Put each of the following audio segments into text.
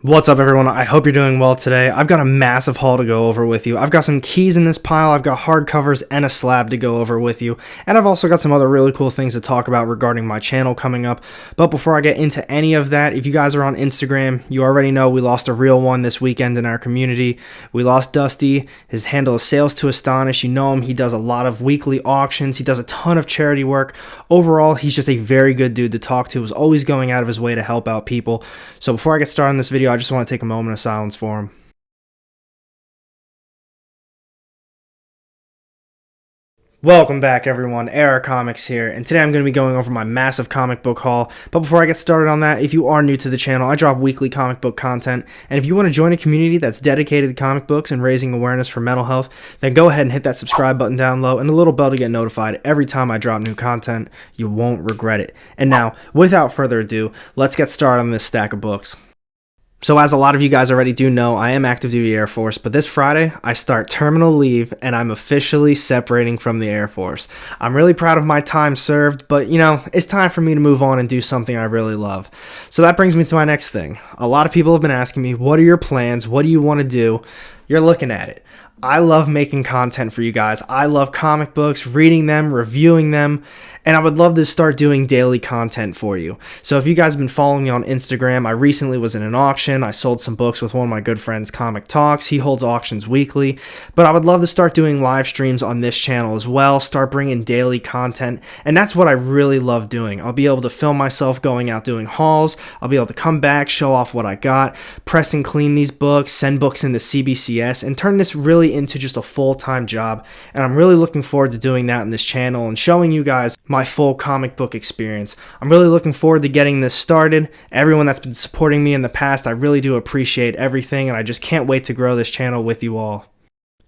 What's up, everyone? I hope you're doing well today. I've got a massive haul to go over with you. I've got some keys in this pile, I've got hardcovers and a slab to go over with you, and I've also got some other really cool things to talk about regarding my channel coming up. But before I get into any of that, if you guys are on Instagram, you already know we lost a real one this weekend in our community. We lost Dusty. His handle is Sales to Astonish. You know him. He does a lot of weekly auctions. He does a ton of charity work. Overall, he's just a very good dude to talk to. He's always going out of his way to help out people. So before I get started on this video, I just want to take a moment of silence for him. Welcome back, everyone. Era Comics here, and today I'm going to be going over my massive comic book haul. But before I get started on that, if you are new to the channel, I drop weekly comic book content, and if you want to join a community that's dedicated to comic books and raising awareness for mental health, then go ahead and hit that subscribe button down low and the little bell to get notified every time I drop new content. You won't regret it. And now, without further ado, let's get started on this stack of books. So as a lot of you guys already do know, I am active duty Air Force, but this Friday I start terminal leave and I'm officially separating from the Air Force. I'm really proud of my time served, but you know, it's time for me to move on and do something I really love. So that brings me to my next thing. A lot of people have been asking me, what are your plans? What do you want to do? You're looking at it. I love making content for you guys. I love comic books, reading them, reviewing them, and I would love to start doing daily content for you. So if you guys have been following me on Instagram, I recently was in an auction. I sold some books with one of my good friends, Comic Talks. He holds auctions weekly, but I would love to start doing live streams on this channel as well, start bringing daily content, and that's what I really love doing. I'll be able to film myself going out doing hauls. I'll be able to come back, show off what I got, press and clean these books, send books into CBCS, and turn this really into just a full-time job. And I'm really looking forward to doing that in this channel and showing you guys my full comic book experience. I'm really looking forward to getting this started. Everyone that's been supporting me in the past, I really do appreciate everything, and I just can't wait to grow this channel with you all.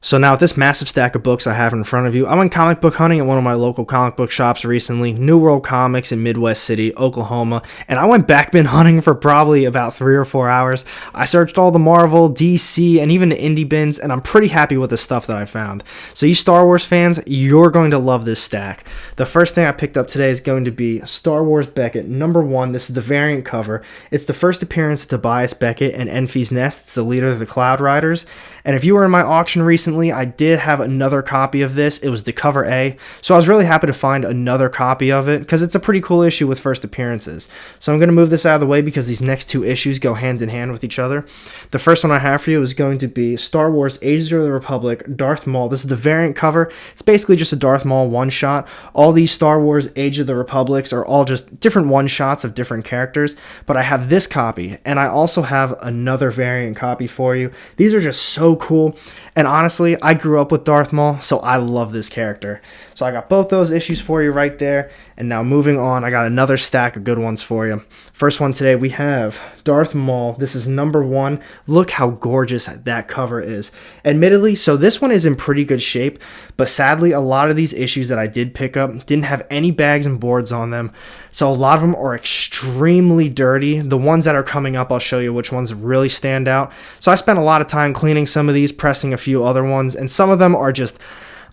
So now with this massive stack of books I have in front of you, I went comic book hunting at one of my local comic book shops recently, New World Comics in Midwest City, Oklahoma, and I went backbin hunting for probably about 3 or 4 hours. I searched all the Marvel, DC, and even the indie bins, and I'm pretty happy with the stuff that I found. So you Star Wars fans, you're going to love this stack. The first thing I picked up today is going to be Star Wars Beckett #1. This is the variant cover. It's the first appearance of Tobias Beckett and Enfys Nest. It's the leader of the Cloud Riders. And if you were in my auction recently, I did have another copy of this. It was the cover A, so I was really happy to find another copy of it because it's a pretty cool issue with first appearances. So I'm going to move this out of the way because these next two issues go hand in hand with each other. The first one I have for you is going to be Star Wars Age of the Republic Darth Maul. This is the variant cover. It's basically just a Darth Maul one-shot. All these Star Wars Age of the Republics are all just different one-shots of different characters, but I have this copy, and I also have another variant copy for you. These are just so cool, and honestly, I grew up with Darth Maul, so I love this character. So I got both those issues for you right there, and now moving on, I got another stack of good ones for you. First one today, we have Darth Maul. This is #1. Look how gorgeous that cover is. Admittedly, so this one is in pretty good shape, but sadly, a lot of these issues that I did pick up didn't have any bags and boards on them, so a lot of them are extremely dirty. The ones that are coming up, I'll show you which ones really stand out. So I spent a lot of time cleaning some of these, pressing a few other ones, and some of them are just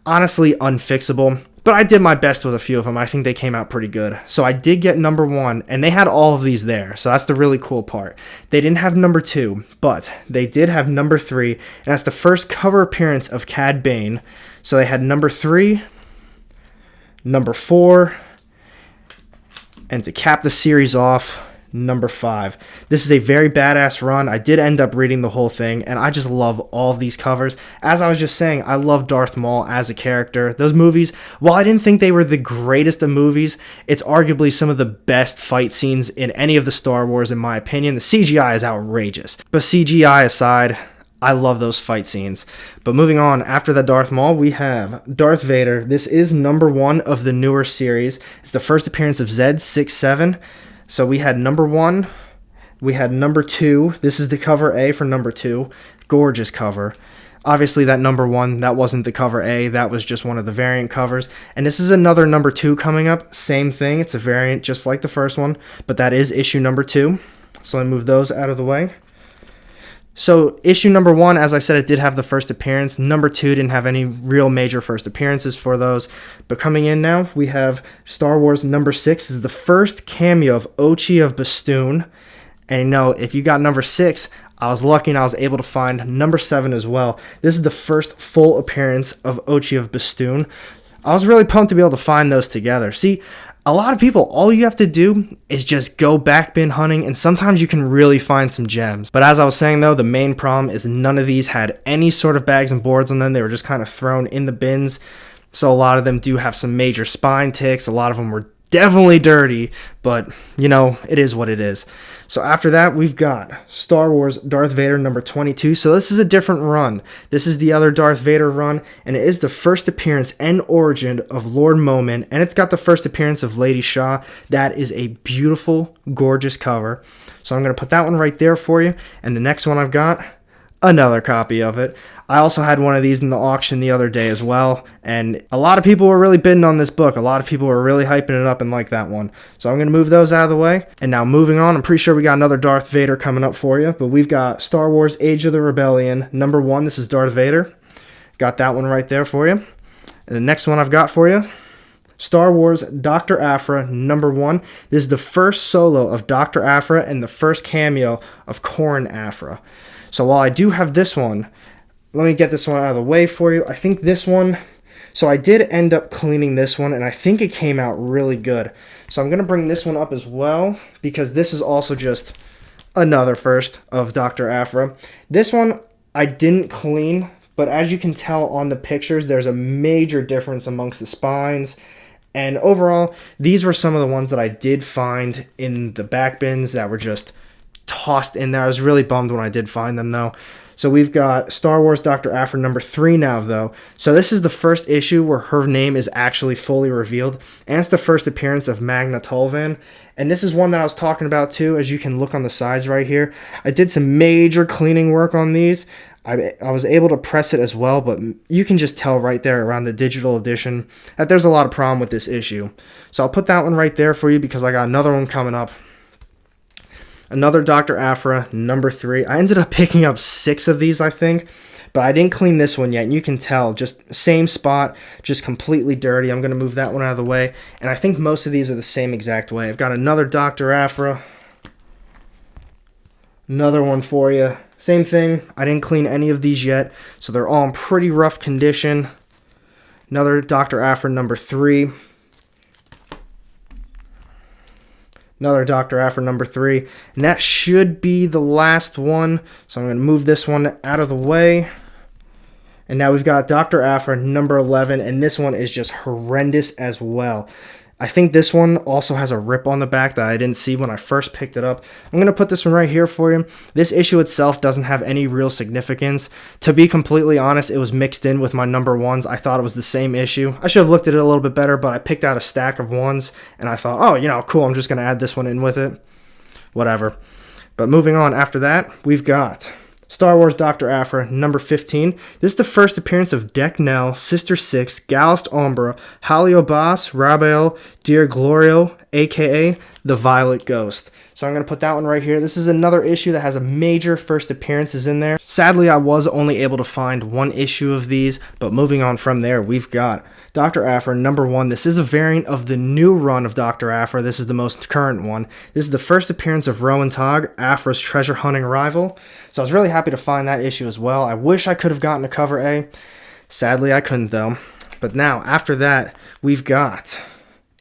honestly unfixable, but I did my best with a few of them. I think they came out pretty good. So I did get #1, and they had all of these there, so that's the really cool part. They didn't have #2, but they did have #3, and that's the first cover appearance of Cad Bane. So they had #3, #4, and to cap the series off, #5. This is a very badass run. I did end up reading the whole thing, and I just love all of these covers. As I was just saying, I love Darth Maul as a character. Those movies, while I didn't think they were the greatest of movies, it's arguably some of the best fight scenes in any of the Star Wars, in my opinion. The CGI is outrageous, but CGI aside, I love those fight scenes. But moving on, after the Darth Maul, we have Darth Vader. This is #1 of the newer series. It's the first appearance of Z67. So we had #1, we had #2. This is the cover A for #2. Gorgeous cover. Obviously that #1, that wasn't the cover A, that was just one of the variant covers. And this is another #2 coming up. Same thing, it's a variant just like the first one, but that is issue #2. So let me move those out of the way. So issue #1, as I said, it did have the first appearance. #2 didn't have any real major first appearances for those. But coming in now, we have Star Wars #6. This is the first cameo of Ochi of Bastoon. And you know, if you got #6, I was lucky and I was able to find number 7 as well. This is the first full appearance of Ochi of Bastoon. I was really pumped to be able to find those together. See, a lot of people, all you have to do is just go back bin hunting, and sometimes you can really find some gems. But as I was saying though, the main problem is none of these had any sort of bags and boards on them. They were just kind of thrown in the bins. So a lot of them do have some major spine ticks. A lot of them were definitely dirty, but you know, it is what it is. So after that, we've got Star Wars Darth Vader number 22. So this is a different run. This is the other Darth Vader run, and it is the first appearance and origin of Lord Moment, and it's got the first appearance of Lady Shaw. That is a beautiful, gorgeous cover. So I'm going to put that one right there for you, and the next one I've got, another copy of it. I also had one of these in the auction the other day as well, and a lot of people were really bidding on this book. A lot of people were really hyping it up and like that one. So I'm going to move those out of the way. And now moving on, I'm pretty sure we got another Darth Vader coming up for you, but we've got Star Wars Age of the Rebellion, number 1. This is Darth Vader. Got that one right there for you. And the next one I've got for you, Star Wars Dr. Aphra, number 1. This is the first solo of Dr. Aphra and the first cameo of Corrin Aphra. So while I do have this one, let me get this one out of the way for you. I think this one, so I did end up cleaning this one, and I think it came out really good. So I'm going to bring this one up as well, because this is also just another first of Dr. Aphra. This one I didn't clean, but as you can tell on the pictures, there's a major difference amongst the spines. And overall, these were some of the ones that I did find in the back bins that were just tossed in there. I was really bummed when I did find them though. So we've got Star Wars Dr. Aphra number 3 now though. So this is the first issue where her name is actually fully revealed, and it's the first appearance of Magna Tulvan. And this is one that I was talking about too, as you can look on the sides right here. I did some major cleaning work on these. I was able to press it as well, but you can just tell right there around the digital edition that there's a lot of problem with this issue. So I'll put that one right there for you because I got another one coming up. Another Dr. Aphra, number 3. I ended up picking up 6 of these, I think, but I didn't clean this one yet, and you can tell, just same spot, just completely dirty. I'm going to move that one out of the way, and I think most of these are the same exact way. I've got another Dr. Aphra, another one for you. Same thing, I didn't clean any of these yet, so they're all in pretty rough condition. Another Dr. Aphra, number 3. Another Dr. Aphra number 3. And that should be the last one. So I'm going to move this one out of the way. And now we've got Dr. Aphra number 11. And this one is just horrendous as well. I think this one also has a rip on the back that I didn't see when I first picked it up. I'm going to put this one right here for you. This issue itself doesn't have any real significance. To be completely honest, it was mixed in with my number 1s. I thought it was the same issue. I should have looked at it a little bit better, but I picked out a stack of 1s, and I thought, oh, you know, cool, I'm just going to add this one in with it. Whatever. But moving on after that, we've got Star Wars Dr. Aphra, number 15. This is the first appearance of Decknell, Sister Six, Gallust Umbra, Haliobas, Rabael, Dear Glorio, a.k.a. the Violet Ghost. So I'm going to put that one right here. This is another issue that has a major first appearances in there. Sadly, I was only able to find 1 issue of these, but moving on from there, we've got Dr. Aphra, number 1. This is a variant of the new run of Dr. Aphra. This is the most current one. This is the first appearance of Rowan Togg, Aphra's treasure hunting rival. So I was really happy to find that issue as well. I wish I could have gotten a cover A. Sadly, I couldn't though. But now, after that, we've got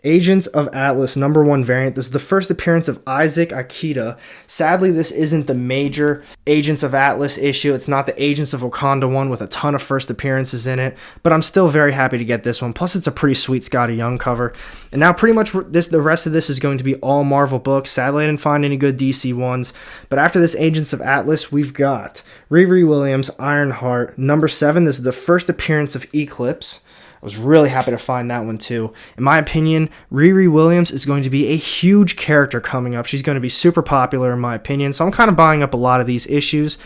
Agents of Atlas, number 1 variant. This is the first appearance of Isaac Akita. Sadly, this isn't the major Agents of Atlas issue. It's not the Agents of Wakanda one with a ton of first appearances in it, but I'm still very happy to get this one. Plus, it's a pretty sweet Scotty Young cover. And now pretty much the rest of this is going to be all Marvel books. Sadly, I didn't find any good DC ones. But after this Agents of Atlas, we've got Riri Williams, Ironheart, number 7. This is the first appearance of Eclipse. I was really happy to find that one too. In my opinion, Riri Williams is going to be a huge character coming up. She's going to be super popular in my opinion, so I'm kind of buying up a lot of these issues.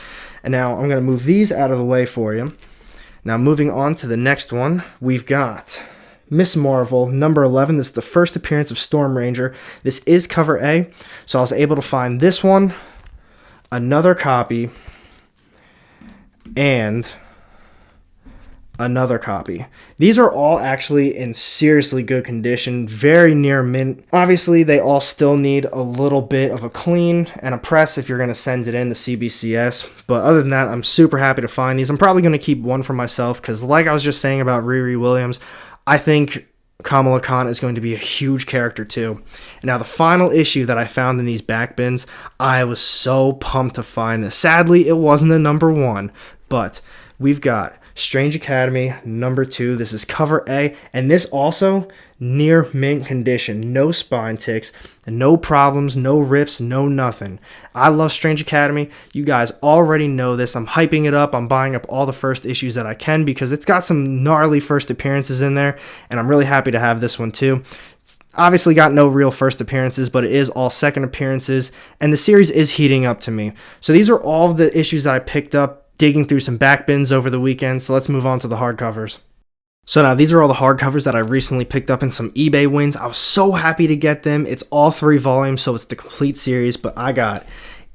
And now I'm going to move these out of the way for you. Now moving on to the next one, we've got Miss Marvel, number 11. This is the first appearance of Storm Ranger. This is cover A, so I was able to find this one, another copy, and another copy. These are all actually in seriously good condition, very near mint. Obviously, they all still need a little bit of a clean and a press if you're going to send it in to CBCS. But other than that, I'm super happy to find these. I'm probably going to keep one for myself because, like I was just saying about Riri Williams, I think Kamala Khan is going to be a huge character too. And now the final issue that I found in these back bins, I was so pumped to find this. Sadly, it wasn't a number 1, but we've got Strange Academy number 2. This is cover A, and this also near mint condition. No spine ticks, no problems, no rips, no nothing. I love Strange Academy. You guys already know this. I'm hyping it up. I'm buying up all the first issues that I can because it's got some gnarly first appearances in there, and I'm really happy to have this one too. It's obviously got no real first appearances, but it is all second appearances, and the series is heating up to me. So these are all of the issues that I picked up digging through some back bins over the weekend, so let's move on to the hardcovers. So now these are all the hardcovers that I recently picked up in some eBay wins. I was so happy to get them. It's all 3 volumes, so it's the complete series, but I got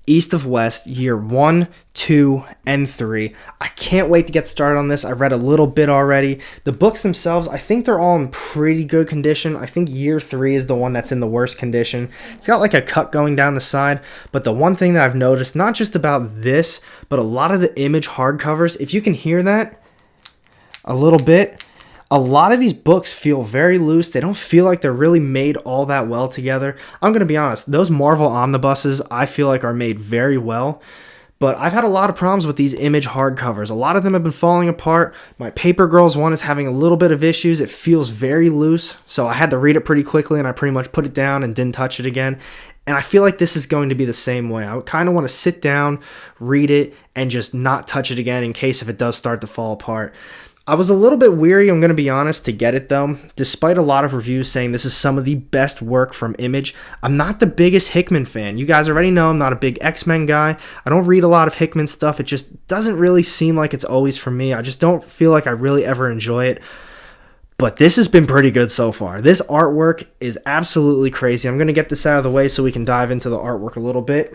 East of West, year 1, 2, and 3. I can't wait to get started on this. I read a little bit already. The books themselves, I think they're all in pretty good condition. I think year 3 is the one that's in the worst condition. It's got like a cut going down the side, but the one thing that I've noticed, not just about this, but a lot of the Image hardcovers, if you can hear that a little bit, a lot of these books feel very loose. They don't feel like they're really made all that well together. I'm going to be honest, those Marvel omnibuses I feel like are made very well, but I've had a lot of problems with these Image hardcovers. A lot of them have been falling apart. My Paper Girls one is having a little bit of issues. It feels very loose, so I had to read it pretty quickly and I pretty much put it down and didn't touch it again. And I feel like this is going to be the same way. I kind of want to sit down, read it, and just not touch it again in case if it does start to fall apart. I was a little bit weary, I'm going to be honest, to get it though. Despite a lot of reviews saying this is some of the best work from Image, I'm not the biggest Hickman fan. You guys already know I'm not a big X-Men guy. I don't read a lot of Hickman stuff. It just doesn't really seem like it's always for me. I just don't feel like I really ever enjoy it. But this has been pretty good so far. This artwork is absolutely crazy. I'm going to get this out of the way so we can dive into the artwork a little bit.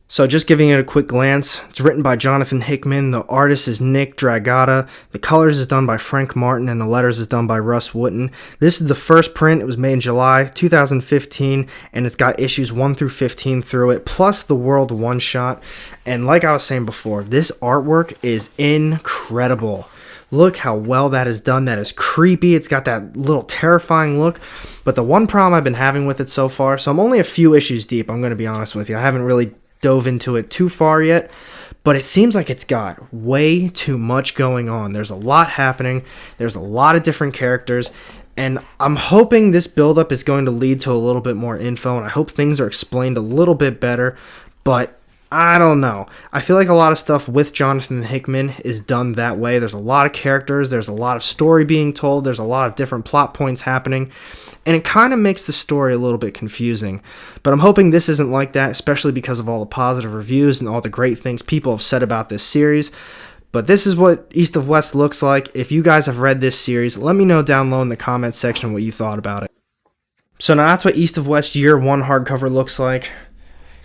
So just giving it a quick glance, it's written by Jonathan Hickman, the artist is Nick Dragotta, the colors is done by Frank Martin, and the letters is done by Russ Wooten. This is the first print. It was made in July 2015, and it's got issues 1 through 15 through it, plus the World one-shot. And like I was saying before, this artwork is incredible. Look how well that is done. That is creepy. It's got that little terrifying look. But the one problem I've been having with it so far, so I'm only a few issues deep, I'm going to be honest with you. I haven't really dove into it too far yet, but it seems like it's got way too much going on. There's a lot happening. There's a lot of different characters, and I'm hoping this buildup is going to lead to a little bit more info, and I hope things are explained a little bit better, but I don't know. I feel like a lot of stuff with Jonathan Hickman is done that way. There's a lot of characters. There's a lot of story being told. There's a lot of different plot points happening. And it kind of makes the story a little bit confusing. But I'm hoping this isn't like that, especially because of all the positive reviews and all the great things people have said about this series. But this is what East of West looks like. If you guys have read this series, let me know down low in the comments section what you thought about it. So now that's what East of West Year 1 hardcover looks like.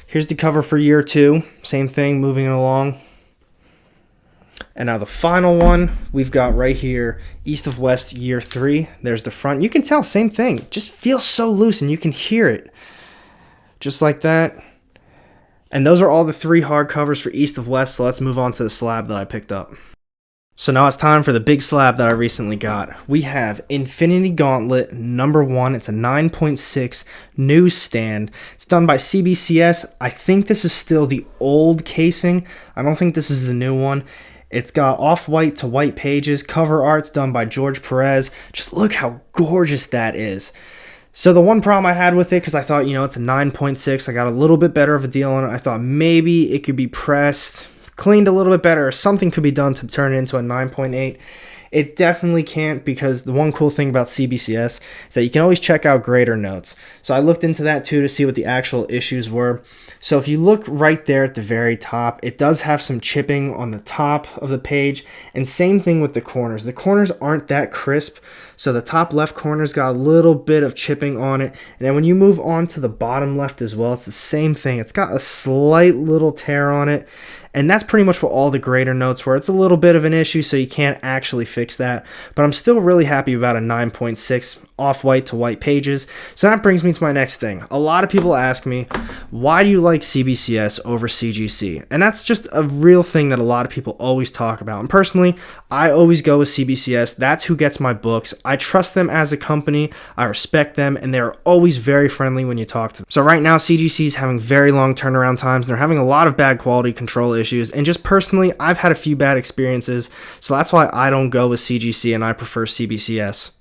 Here's the cover for Year 2. Same thing, moving it along. And now the final one we've got right here, East of West Year 3. There's the front. You can tell, same thing. Just feels so loose and you can hear it. Just like that. And those are all the 3 hardcovers for East of West, so let's move on to the slab that I picked up. So now it's time for the big slab that I recently got. We have Infinity Gauntlet number 1. It's a 9.6 newsstand. It's done by CBCS. I think this is still the old casing. I don't think this is the new one. It's got off-white to white pages. Cover art's done by George Perez. Just look how gorgeous that is. So the one problem I had with it, because I thought, it's a 9.6. I got a little bit better of a deal on it. I thought maybe it could be pressed, cleaned a little bit better, or something could be done to turn it into a 9.8. It definitely can't, because the one cool thing about CBCS is that you can always check out grader notes. So I looked into that too to see what the actual issues were. So if you look right there at the very top, it does have some chipping on the top of the page, and same thing with the corners. The corners aren't that crisp, so the top left corner's got a little bit of chipping on it, and then when you move on to the bottom left as well, it's the same thing. It's got a slight little tear on it, And that's pretty much what all the grader notes were. It's a little bit of an issue, so you can't actually fix that. But I'm still really happy about a 9.6 off-white to white pages. So that brings me to my next thing. A lot of people ask me, why do you like CBCS over CGC? And that's just a real thing that a lot of people always talk about. And personally, I always go with CBCS. That's who gets my books. I trust them as a company. I respect them, and they're always very friendly when you talk to them. So right now, CGC is having very long turnaround times, and they're having a lot of bad quality control issues. And just personally, I've had a few bad experiences, so that's why I don't go with CGC and I prefer CBCS.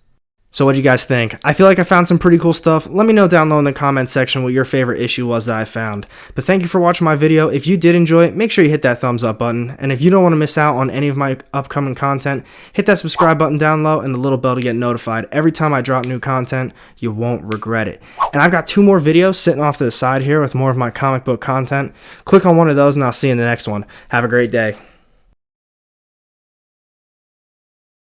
So what do you guys think? I feel like I found some pretty cool stuff. Let me know down low in the comment section what your favorite issue was that I found. But thank you for watching my video. If you did enjoy it, make sure you hit that thumbs up button. And if you don't want to miss out on any of my upcoming content, hit that subscribe button down low and the little bell to get notified every time I drop new content. You won't regret it. And I've got 2 more videos sitting off to the side here with more of my comic book content. Click on one of those and I'll see you in the next one. Have a great day.